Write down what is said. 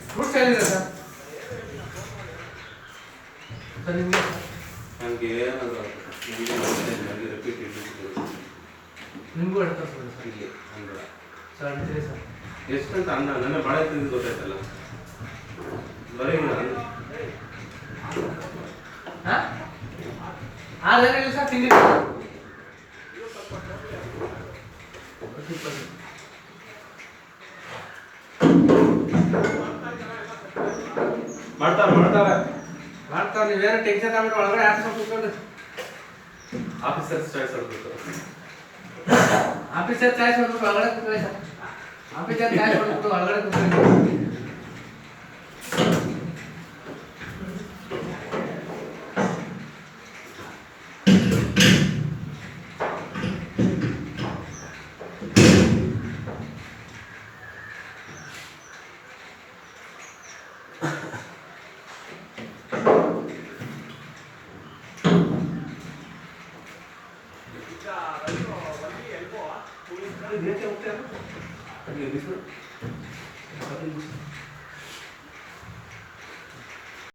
fruits ಹೇಳಿದ್ರೆ sir sir ನಿಮಗೆ ನನಗೆ ಏನಾದರೂ ನನಗೆ ರಿಪೀಟ್ ನಿಮಗೂ ಹೇಳ್ತಾರೆ ಸರ್ ಇಲ್ಲಿ ಅಂದ್ರೆ ಸರ್ ಅಂತೀರಿ ಸರ್ ಎಷ್ಟಂತ ಅನ್ನ ನನ್ನ ಬಾಳೆ ತಿಂದು ಗೊತ್ತಾಯ್ತಲ್ಲ ಬರೀ ಹಾಂ ಅದೇನಿಲ್ಲ ಸರ್ ತಿಂಡಿ ಮಾಡ್ತಾರೆ ನೀವೇನು ಟೆನ್ಷನ್ ತಗೊಂಡು ಒಳಗಡೆ ಹಾಕ್ಸ್ಕೊಂಡು ಕೂತ್ಕೊಂಡು ಆಫೀಸರ್ ಚಾಯ್ಸ್ ಆಗ್ಬೇಕು ಆಫೀಸರ್ ಚಾಯ್ಸ್ ಹೊಡ್ಬಿಟ್ಟು ಒಳಗಡೆ ಕೂತ್ಕೊಳ್ಳಿ ಸರ್ ಆಫೀಸರ್ ಚಾಯ್ಸ್ ಹೊಡ್ಬಿಟ್ಟು ಒಳಗಡೆ ಕೂತ್ಕೊಳ್ಳಿ ಹೋಗ್ತಾರೆ